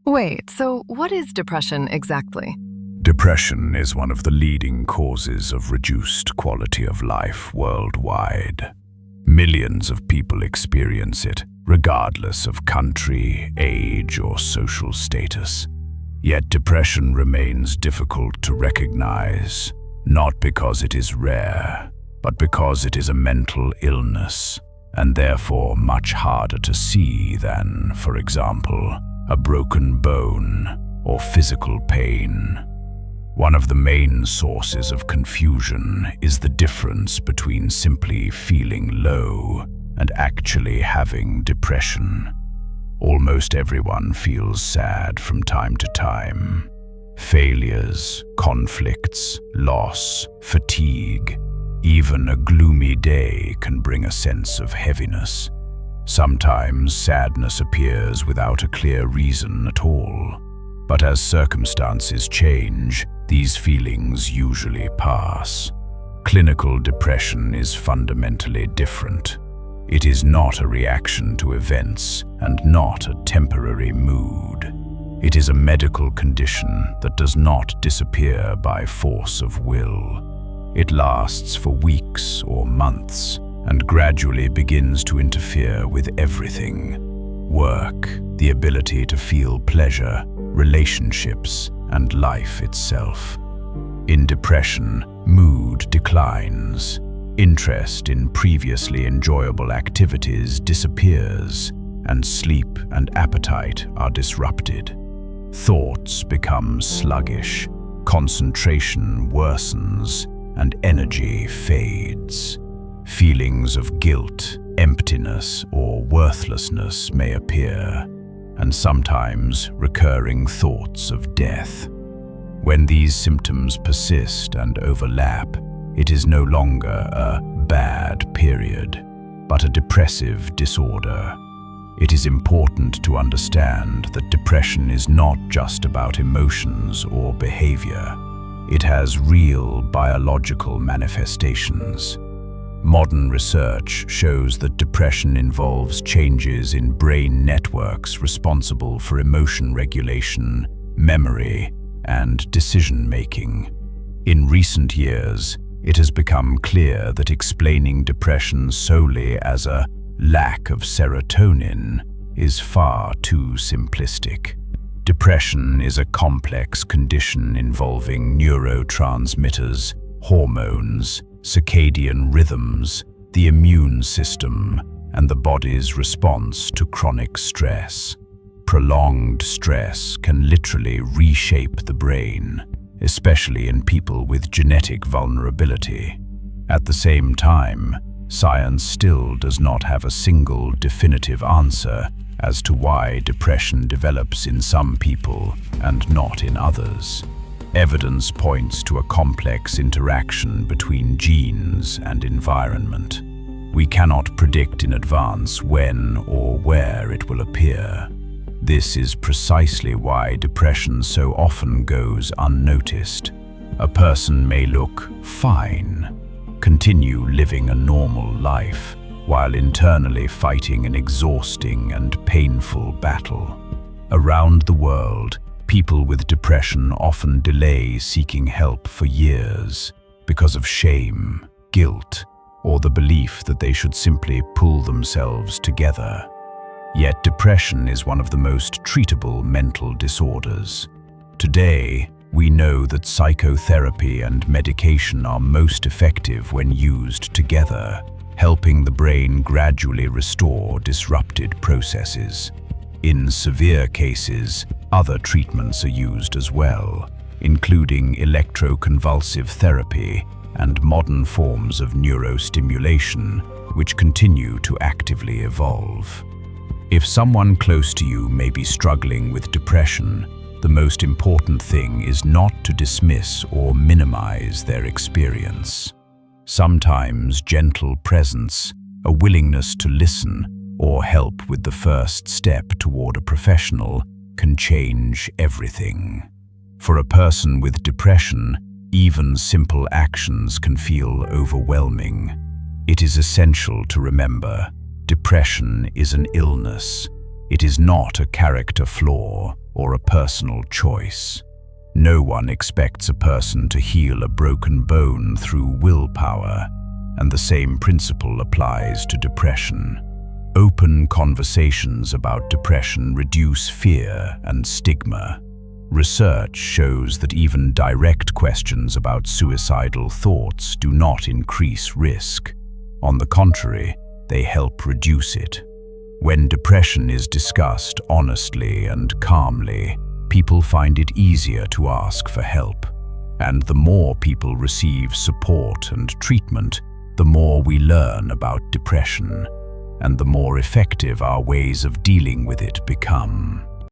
Wait, so what is depression exactly? Depression is one of the leading causes of reduced quality of life worldwide. Millions of people experience it, regardless of country, age, or social status. Yet depression remains difficult to recognize, not because it is rare, but because it is a mental illness, and therefore much harder to see than, for example, a broken bone or physical pain. One of the main sources of confusion is the difference between simply feeling low and actually having depression. Almost everyone feels sad from time to time. Failures, conflicts, loss, fatigue, even a gloomy day can bring a sense of heaviness. Sometimes sadness appears without a clear reason at all. But as circumstances change, these feelings usually pass. Clinical depression is fundamentally different. It is not a reaction to events and not a temporary mood. It is a medical condition that does not disappear by force of will. It lasts for weeks or months and gradually begins to interfere with everything: work, the ability to feel pleasure, relationships, and life itself. In depression, mood declines. Interest in previously enjoyable activities disappears, and sleep and appetite are disrupted. Thoughts become sluggish, concentration worsens, and energy fades. Feelings of guilt, emptiness, or worthlessness may appear, and sometimes recurring thoughts of death. When these symptoms persist and overlap, it is no longer a bad period, but a depressive disorder. It is important to understand that depression is not just about emotions or behavior. It has real biological manifestations. Modern research shows that depression involves changes in brain networks responsible for emotion regulation, memory, and decision-making. In recent years, it has become clear that explaining depression solely as a lack of serotonin is far too simplistic. Depression is a complex condition involving neurotransmitters, hormones, circadian rhythms, the immune system, and the body's response to chronic stress. Prolonged stress can literally reshape the brain, especially in people with genetic vulnerability. At the same time, science still does not have a single definitive answer as to why depression develops in some people and not in others. Evidence points to a complex interaction between genes and environment. We cannot predict in advance when or where it will appear. This is precisely why depression so often goes unnoticed. A person may look fine, continue living a normal life, while internally fighting an exhausting and painful battle. Around the world, people with depression often delay seeking help for years because of shame, guilt, or the belief that they should simply pull themselves together. Yet depression is one of the most treatable mental disorders. Today, we know that psychotherapy and medication are most effective when used together, helping the brain gradually restore disrupted processes. In severe cases, other treatments are used as well, including electroconvulsive therapy and modern forms of neurostimulation, which continue to actively evolve. If someone close to you may be struggling with depression, the most important thing is not to dismiss or minimize their experience. Sometimes gentle presence, a willingness to listen, or help with the first step toward a professional can change everything. For a person with depression, even simple actions can feel overwhelming. It is essential to remember, depression is an illness. It is not a character flaw or a personal choice. No one expects a person to heal a broken bone through willpower, and the same principle applies to depression. Open conversations about depression reduce fear and stigma. Research shows that even direct questions about suicidal thoughts do not increase risk. On the contrary, they help reduce it. When depression is discussed honestly and calmly, people find it easier to ask for help. And the more people receive support and treatment, the more we learn about depression, and the more effective our ways of dealing with it become.